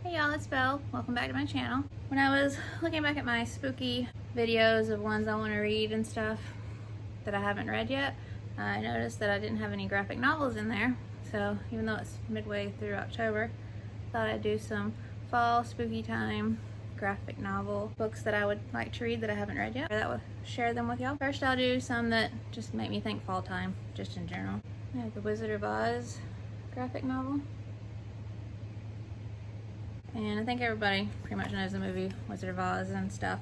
Hey y'all, it's Belle. Welcome back to my channel. When I was looking back at my spooky videos of ones I want to read and stuff that I haven't read yet, I noticed that I didn't have any graphic novels in there. So even though it's midway through October, I thought I'd do some fall spooky time graphic novel books that I would like to read that I haven't read yet. That will share them with y'all. First I'll do some that just make me think fall time, just in general. I have the Wizard of Oz graphic novel. And I think everybody pretty much knows the movie Wizard of Oz and stuff.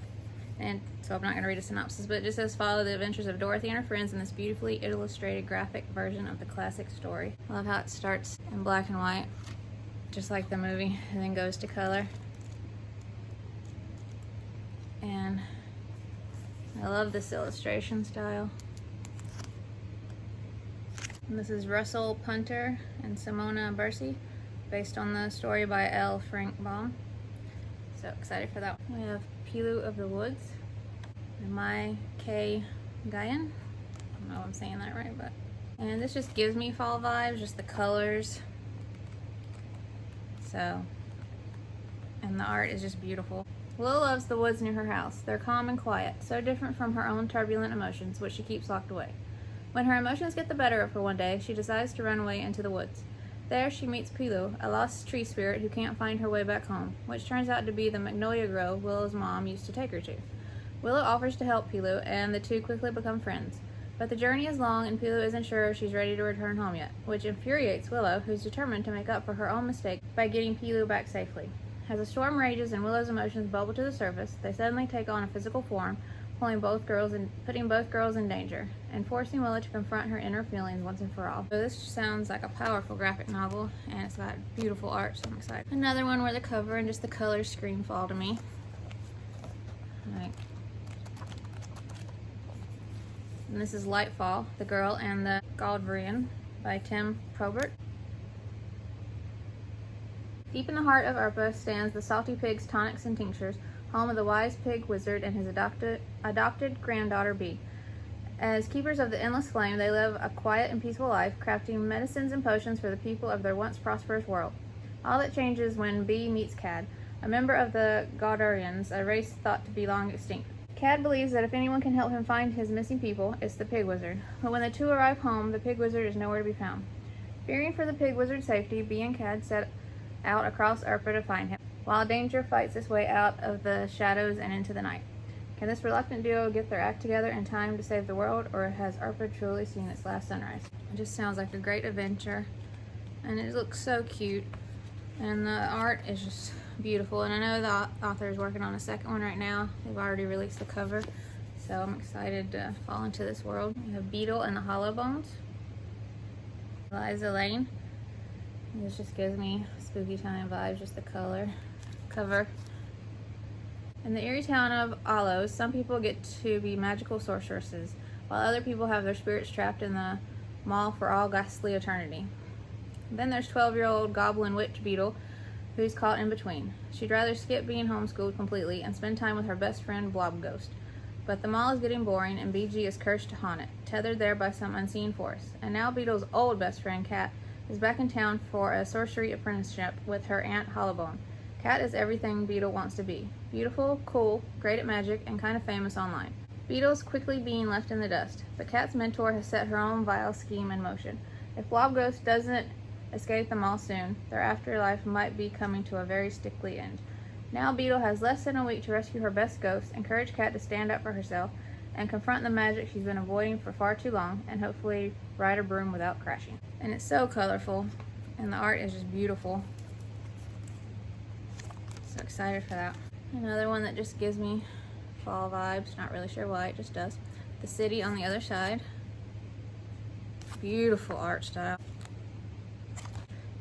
And so I'm not going to read a synopsis, but it just says follow the adventures of Dorothy and her friends in this beautifully illustrated graphic version of the classic story. I love how it starts in black and white, just like the movie, and then goes to color. And I love this illustration style. And this is Russell Punter and Simona Bursi, based on the story by L. Frank Baum. So excited for that. We have Pilu of the Woods and Nguyen. I don't know if I'm saying that right, but. And this just gives me fall vibes, just the colors. So, and the art is just beautiful. Willow loves the woods near her house. They're calm and quiet, so different from her own turbulent emotions, which she keeps locked away. When her emotions get the better of her one day, she decides to run away into the woods. There she meets Pilu, a lost tree spirit who can't find her way back home, which turns out to be the magnolia grove Willow's mom used to take her to. Willow offers to help Pilu, and the two quickly become friends. But the journey is long, and Pilu isn't sure if she's ready to return home yet, which infuriates Willow, who's determined to make up for her own mistake by getting Pilu back safely. As the storm rages and Willow's emotions bubble to the surface, they suddenly take on a physical form, putting both girls in danger, and forcing Willow to confront her inner feelings once and for all. So this sounds like a powerful graphic novel, and it's got beautiful art, so I'm excited. Another one where the cover and just the colors scream fall to me. Right. And this is Lightfall, The Girl and the Godvarian by Tim Probert. Deep in the heart of Urpa stands the Salty Pig's Tonics and Tinctures, home of the wise pig wizard and his adopted granddaughter Bee. As keepers of the endless flame, they live a quiet and peaceful life, crafting medicines and potions for the people of their once prosperous world. All that changes when Bee meets Cad, a member of the Godvarians, a race thought to be long extinct. Cad believes that if anyone can help him find his missing people, it's the pig wizard. But when the two arrive home, the pig wizard is nowhere to be found. Fearing for the pig wizard's safety, Bee and Cad set out across Urpa to find him, while danger fights its way out of the shadows and into the night. Can this reluctant duo get their act together in time to save the world, or has Urpa truly seen its last sunrise? It just sounds like a great adventure, and it looks so cute, and the art is just beautiful. And I know the author is working on a second one right now. They've already released the cover, so I'm excited to fall into this world. We have Beetle and the Hollowbones, Aliza, Layne. This just gives me spooky time vibes, just the cover. In the eerie town of Aloes, some people get to be magical sorceresses, while other people have their spirits trapped in the maw for all ghastly eternity. Then there's 12-year-old goblin witch Beetle, who's caught in between. She'd rather skip being homeschooled completely and spend time with her best friend Blob Ghost. But the mall is getting boring, and BG is cursed to haunt it, tethered there by some unseen force. And now Beetle's old best friend Cat is back in town for a sorcery apprenticeship with her aunt Hollowbone. Cat is everything Beetle wants to be. Beautiful, cool, great at magic, and kind of famous online. Beetle's quickly being left in the dust, but Cat's mentor has set her own vile scheme in motion. If Blob Ghost doesn't escape them all soon, their afterlife might be coming to a very stickly end. Now Beetle has less than a week to rescue her best ghost, encourage Cat to stand up for herself, and confront the magic she's been avoiding for far too long, and hopefully ride a broom without crashing. And it's so colorful, and the art is just beautiful. So excited for that. Another one that just gives me fall vibes, not really sure why, it just does. The City on the Other Side. Beautiful art style.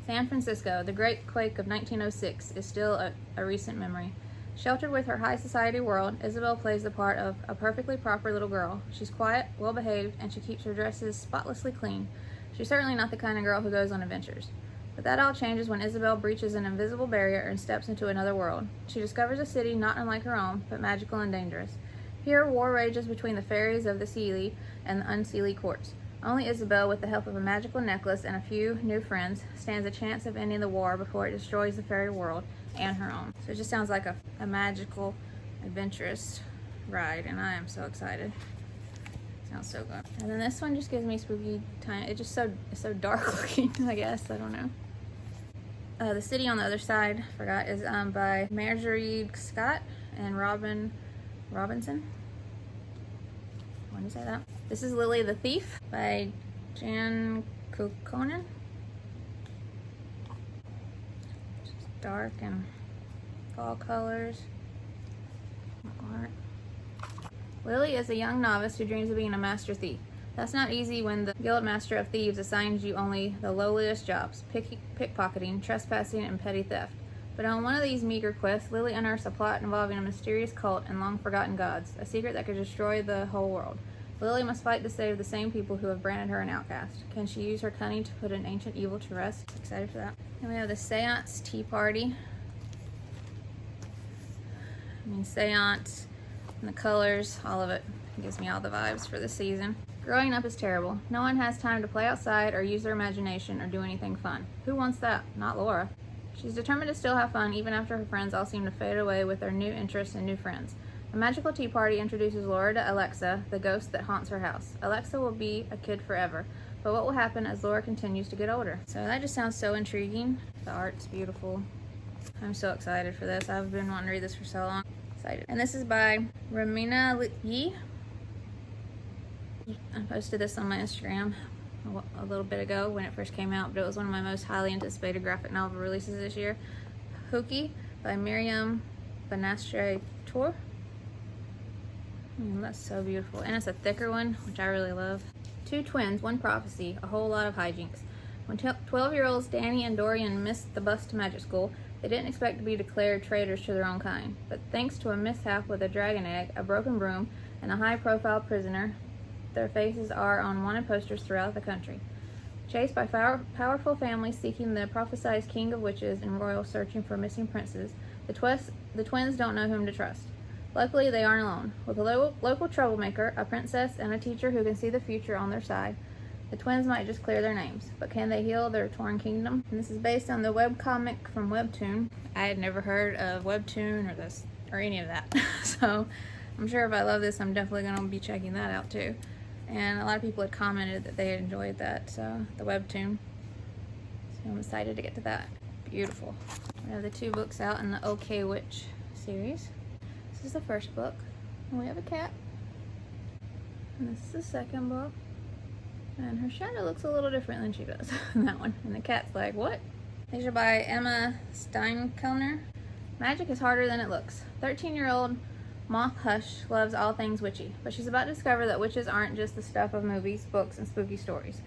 San Francisco, the Great Quake of 1906, is still a recent memory. Sheltered with her high society world, Isabel plays the part of a perfectly proper little girl. She's quiet, well-behaved, and she keeps her dresses spotlessly clean. She's certainly not the kind of girl who goes on adventures. But that all changes when Isabel breaches an invisible barrier and steps into another world. She discovers a city not unlike her own, but magical and dangerous. Here, war rages between the fairies of the Seelie and the Unseelie courts. Only Isabel, with the help of a magical necklace and a few new friends, stands a chance of ending the war before it destroys the fairy world and her own. So it just sounds like a magical, adventurous ride, and I am so excited. Sounds so good. And then this one just gives me spooky time. It's just it's so dark looking, I guess. I don't know. The City on the Other Side, forgot, is by Mairghread Scott and Robinson. When do you say that? This is Lily the Thief by Janne Kukkonen. Just dark and fall colors. Art. Lily is a young novice who dreams of being a master thief. That's not easy when the Guild Master of Thieves assigns you only the lowliest jobs, pickpocketing, trespassing, and petty theft. But on one of these meager quests, Lily unearths a plot involving a mysterious cult and long-forgotten gods, a secret that could destroy the whole world. Lily must fight to save the same people who have branded her an outcast. Can she use her cunning to put an ancient evil to rest? Excited for that. And we have the Seance Tea Party. Seance, and the colors, all of it gives me all the vibes for this season. Growing up is terrible. No one has time to play outside or use their imagination or do anything fun. Who wants that? Not Laura. She's determined to still have fun even after her friends all seem to fade away with their new interests and new friends. A magical tea party introduces Laura to Alexa, the ghost that haunts her house. Alexa will be a kid forever, but what will happen as Laura continues to get older? So that just sounds so intriguing. The art's beautiful. I'm so excited for this. I've been wanting to read this for so long. Excited. And this is by Reimena. I posted this on my Instagram a little bit ago when it first came out, but it was one of my most highly anticipated graphic novel releases this year. Hooky by Miriam Bonastre. That's so beautiful. And it's a thicker one, which I really love. Two twins, one prophecy, a whole lot of hijinks. When 12-year-olds Danny and Dorian missed the bus to magic school, they didn't expect to be declared traitors to their own kind. But thanks to a mishap with a dragon egg, a broken broom, and a high-profile prisoner, their faces are on wanted posters throughout the country. Chased by powerful families seeking the prophesied king of witches and royals searching for missing princes, the twins don't know whom to trust. Luckily, they aren't alone. With a local troublemaker, a princess, and a teacher who can see the future on their side, the twins might just clear their names. But can they heal their torn kingdom? And this is based on the webcomic from Webtoon. I had never heard of Webtoon or any of that. So I'm sure if I love this, I'm definitely going to be checking that out too. And a lot of people had commented that they had enjoyed that, the Webtoon. So I'm excited to get to that. Beautiful. We have the two books out in the OK Witch series. This is the first book. And we have a cat. And this is the second book. And her shadow looks a little different than she does in that one. And the cat's like, what? These are by Emma Steinkellner. Magic is harder than it looks. 13-year-old Moth Hush loves all things witchy, but she's about to discover that witches aren't just the stuff of movies, books, and spooky stories.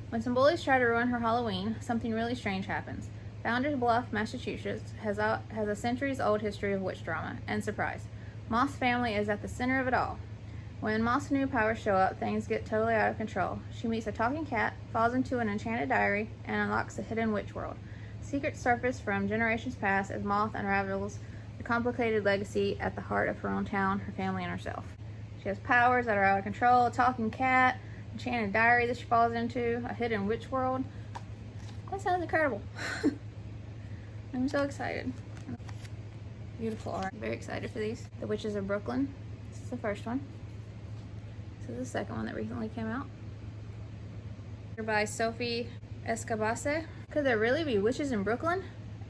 When some bullies try to ruin her Halloween, something really strange happens. Founders Bluff, Massachusetts has a centuries-old history of witch drama, and surprise, Moth's family is at the center of it all. When Moth's new powers show up, things get totally out of control. She meets a talking cat, falls into an enchanted diary, and unlocks a hidden witch world. Secrets surface from generations past as Moth unravels the complicated legacy at the heart of her own town, her family, and herself. She has powers that are out of control, a talking cat, enchanted diary that she falls into, a hidden witch world. That sounds incredible. I'm so excited. Beautiful art. I'm very excited for these. The Witches of Brooklyn. This is the first one. This is the second one that recently came out. They're by Sophie Escabasse. Could there really be witches in Brooklyn?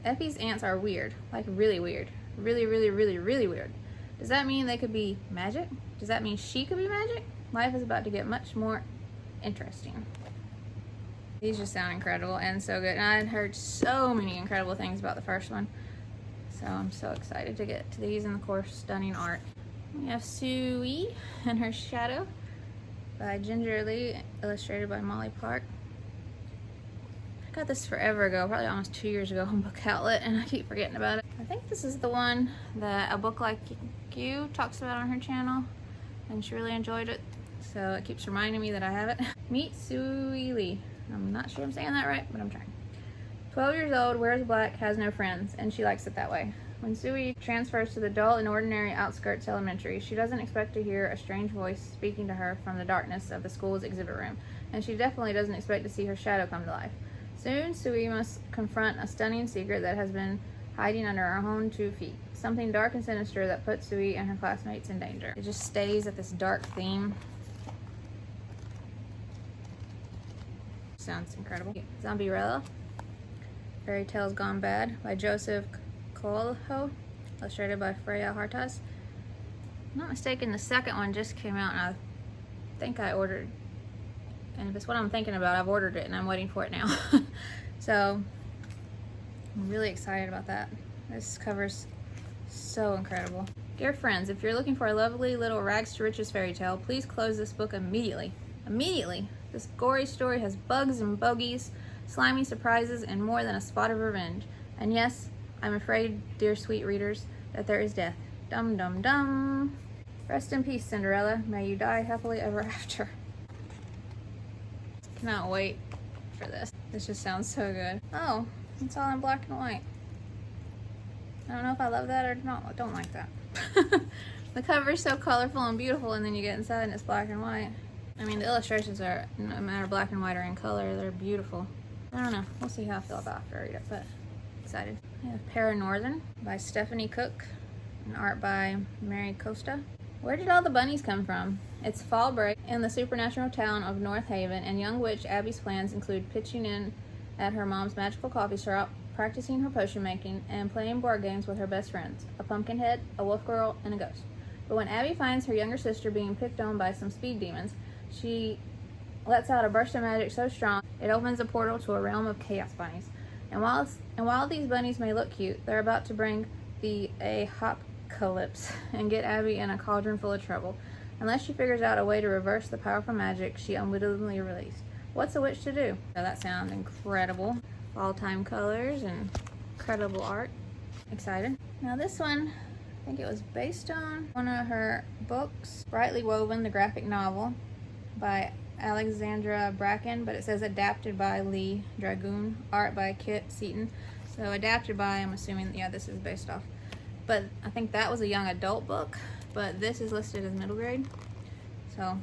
Effie's aunts are weird. Like really weird. Really, really, really, really weird. Does that mean they could be magic? Does that mean she could be magic? Life is about to get much more interesting. These just sound incredible and so good. And I had heard so many incredible things about the first one. So I'm so excited to get to these, and of course, stunning art. We have Suey and Her Shadow by Ginger Lee, illustrated by Molly Park. I got this forever ago, probably almost 2 years ago on Book Outlet, and I keep forgetting about it. I think this is the one that A Book Like You talks about on her channel, and she really enjoyed it. So it keeps reminding me that I have it. Meet Suey Lee. I'm not sure I'm saying that right, but I'm trying. 12 years old, wears black, has no friends, and she likes it that way. When Suey transfers to the dull and ordinary outskirts elementary, she doesn't expect to hear a strange voice speaking to her from the darkness of the school's exhibit room, and she definitely doesn't expect to see her shadow come to life. Soon, Suey must confront a stunning secret that has been hiding under our own 2 feet. Something dark and sinister that puts Suey and her classmates in danger. It just stays at this dark theme. Sounds incredible. Zombierella, Fairy Tales Gone Bad by Joseph Coelho, illustrated by Freya Hartas. If I'm not mistaken, the second one just came out, and I think I ordered, and if it's what I'm thinking about, I've ordered it and I'm waiting for it now. So I'm really excited about that. This cover's so incredible. Dear friends, if you're looking for a lovely little rags to riches fairy tale, please close this book immediately. Immediately! This gory story has bugs and bogies, slimy surprises, and more than a spot of revenge. And yes, I'm afraid, dear sweet readers, that there is death. Dum dum dum! Rest in peace, Cinderella. May you die happily ever after. Cannot wait for this. This just sounds so good. Oh, it's all in black and white. I don't know if I love that or not. I don't like that. The cover is so colorful and beautiful, and then you get inside and it's black and white. I mean, the illustrations are, no matter black and white or in color, they're beautiful. I don't know. We'll see how I feel about it after I read it, but excited. We have Paranorthern by Stephanie Cook and art by Mary Costa. Where did all the bunnies come from? It's fall break in the supernatural town of North Haven, and young witch Abby's plans include pitching in at her mom's magical coffee shop, practicing her potion making, and playing board games with her best friends, a pumpkinhead, a wolf girl, and a ghost. But when Abby finds her younger sister being picked on by some speed demons, she lets out a burst of magic so strong it opens a portal to a realm of chaos bunnies. And while these bunnies may look cute, they're about to bring the apocalypse and get Abby in a cauldron full of trouble, unless she figures out a way to reverse the powerful magic she unwittingly released. What's a witch to do? Oh, that sounds incredible. Fall-time colors and incredible art. Excited. Now this one, I think it was based on one of her books, Brightly Woven, the graphic novel by Alexandra Bracken, but it says adapted by Lee Dragoon, art by Kit Seaton. So adapted by, I'm assuming, yeah, this is based off. But I think that was a young adult book, but this is listed as middle grade. So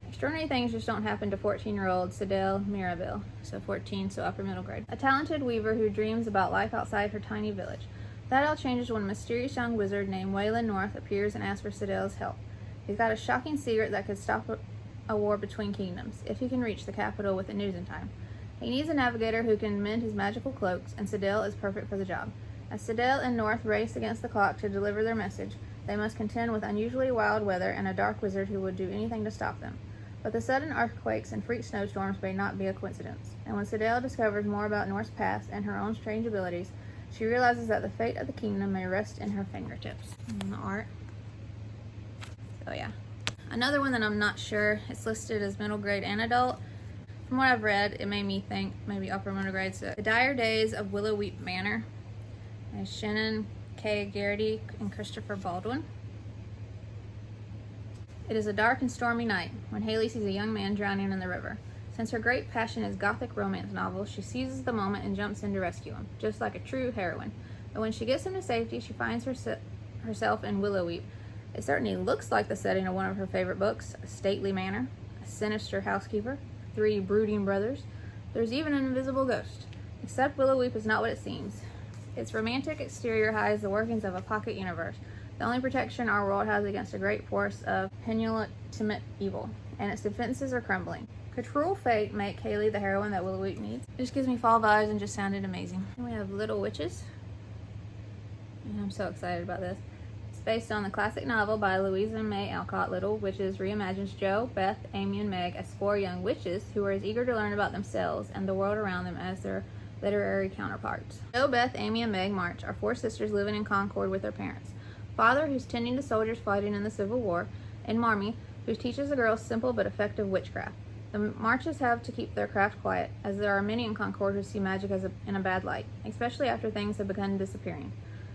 extraordinary things just don't happen to 14-year-old Sidel Mirabelle, so 14, so upper middle grade. A talented weaver who dreams about life outside her tiny village. That all changes when a mysterious young wizard named Waylon North appears and asks for Sidel's help. He's got a shocking secret that could stop a war between kingdoms, if he can reach the capital with the news in time. He needs a navigator who can mend his magical cloaks, and Sidel is perfect for the job. As Sidel and North race against the clock to deliver their message, they must contend with unusually wild weather and a dark wizard who would do anything to stop them. But the sudden earthquakes and freak snowstorms may not be a coincidence, and when Sidel discovers more about North's past and her own strange abilities, she realizes that the fate of the kingdom may rest in her fingertips. And the art. So yeah. Another one that I'm not sure, it's listed as middle grade and adult. From what I've read, it made me think maybe upper middle grade. So The Dire Days of Willowweep Manor by Shannon K. Garrity and Christopher Baldwin. It is a dark and stormy night when Haley sees a young man drowning in the river. Since her great passion is gothic romance novels, she seizes the moment and jumps in to rescue him, just like a true heroine. But when she gets him to safety, she finds herself in Willowweep. It certainly looks like the setting of one of her favorite books, a stately manor, a sinister housekeeper, 3 brooding brothers. There's even an invisible ghost. Except Willowweep is not what it seems. Its romantic exterior hides the workings of a pocket universe, the only protection our world has against a great force of penultimate evil, and its defenses are crumbling. Could cruel fate make Haley the heroine that Willowweep needs? It just gives me fall vibes and just sounded amazing. And we have Little Witches. And I'm so excited about this. It's based on the classic novel by Louisa May Alcott. Little Witches reimagines Jo, Beth, Amy, and Meg as 4 young witches who are as eager to learn about themselves and the world around them as their literary counterparts. Jo, Beth, Amy, and Meg March are 4 sisters living in concord with their parents. Father, who's tending to soldiers fighting in the Civil War, and Marmee, who teaches the girls simple but effective witchcraft. The Marches have to keep their craft quiet, as there are many in Concord who see magic in a bad light, especially after things have begun disappearing.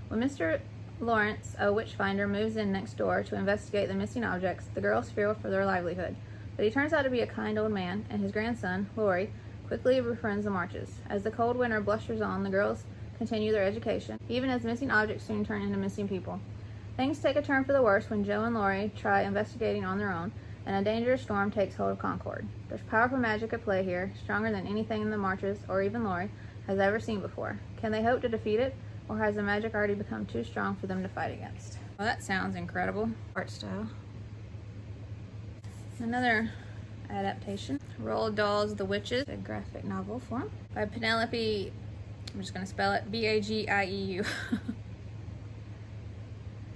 When Mr. Lawrence, a witchfinder, moves in next door to investigate the missing objects, the girls fear for their livelihood. But he turns out to be a kind old man, and his grandson, Laurie, quickly befriends the Marches. As the cold winter blusters on, the girls continue their education, even as missing objects soon turn into missing people. Things take a turn for the worse when Jo and Laurie try investigating on their own, and a dangerous storm takes hold of Concord. There's powerful magic at play here, stronger than anything in the Marches or even Laurie, has ever seen before. Can they hope to defeat it, or has the magic already become too strong for them to fight against? Well, that sounds incredible. Art style. Another adaptation, Roald Dahl's The Witches, a graphic novel form by Penelope, I'm just going to spell it, Bagieu.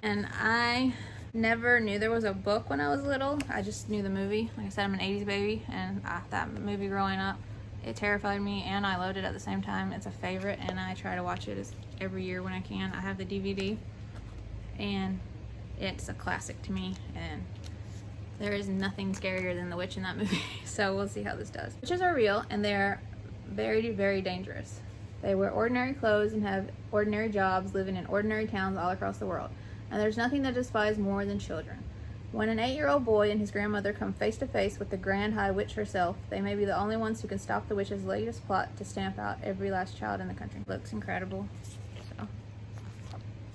And I never knew there was a book when I was little. I just knew the movie. Like I said, I'm an 80s baby, and that movie growing up, it terrified me and I loved it at the same time. It's a favorite, and I try to watch it every year when I can. I have the DVD, and it's a classic to me, and there is nothing scarier than the witch in that movie. So we'll see how this does. Witches are real, and they're very, very dangerous. They wear ordinary clothes and have ordinary jobs, living in ordinary towns all across the world. And there's nothing they despise more than children. When an 8-year-old boy and his grandmother come face to face with the Grand High Witch herself, they may be the only ones who can stop the witch's latest plot to stamp out every last child in the country. Looks incredible. So,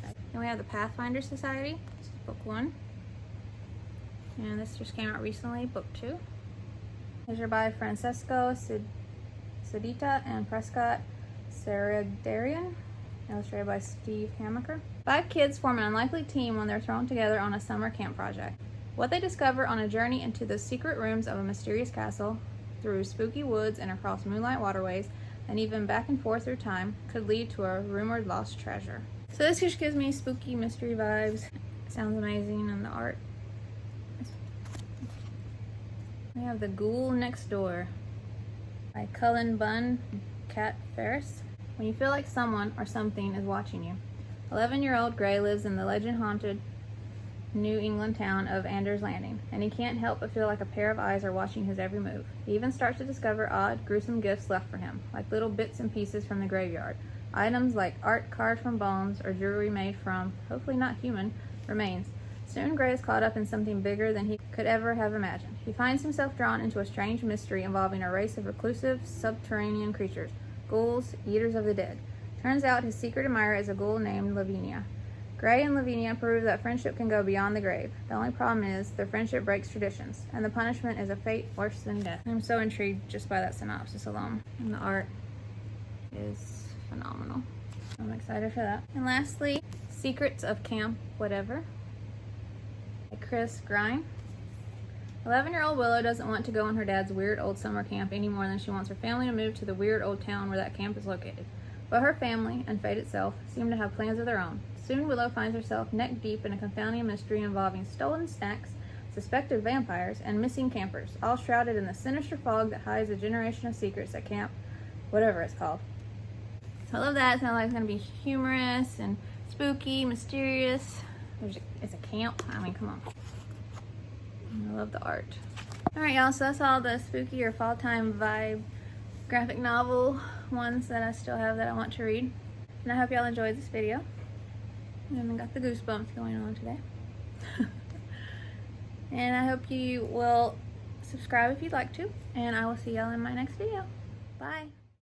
then we have the Pathfinder Society. This is book 1. And this just came out recently, book 2. These are by Francesco Sedita and Prescott Saragdarian, illustrated by Steve Hamaker. 5 kids form an unlikely team when they're thrown together on a summer camp project. What they discover on a journey into the secret rooms of a mysterious castle, through spooky woods and across moonlight waterways, and even back and forth through time, could lead to a rumored lost treasure. So this just gives me spooky mystery vibes. It sounds amazing, and the art. We have The Ghoul Next Door by Cullen Bunn, Kat Ferris. When you feel like someone or something is watching you. 11-year-old Gray lives in the legend-haunted New England town of Anders Landing, and he can't help but feel like a pair of eyes are watching his every move. He even starts to discover odd, gruesome gifts left for him, like little bits and pieces from the graveyard. Items like art carved from bones or jewelry made from, hopefully not human, remains. Soon Gray is caught up in something bigger than he could ever have imagined. He finds himself drawn into a strange mystery involving a race of reclusive, subterranean creatures, ghouls, eaters of the dead. Turns out his secret admirer is a ghoul named Lavinia. Gray and Lavinia prove that friendship can go beyond the grave. The only problem is their friendship breaks traditions, and the punishment is a fate worse than death. I'm so intrigued just by that synopsis alone, and the art is phenomenal. I'm excited for that. And lastly, Secrets of Camp Whatever by Chris Grine. 11-year-old Willow doesn't want to go on her dad's weird old summer camp any more than she wants her family to move to the weird old town where that camp is located. But her family, and fate itself, seem to have plans of their own. Soon Willow finds herself neck deep in a confounding mystery involving stolen snacks, suspected vampires, and missing campers, all shrouded in the sinister fog that hides a generation of secrets at camp, whatever it's called. So I love that. It sounds like it's going to be humorous and spooky, mysterious. It's a camp. I mean, come on. I love the art. Alright y'all, so that's all the spooky or fall time vibe graphic novel ones that I still have that I want to read. And I hope y'all enjoyed this video. I haven't got the goosebumps going on today. And I hope you will subscribe if you'd like to. And I will see y'all in my next video. Bye.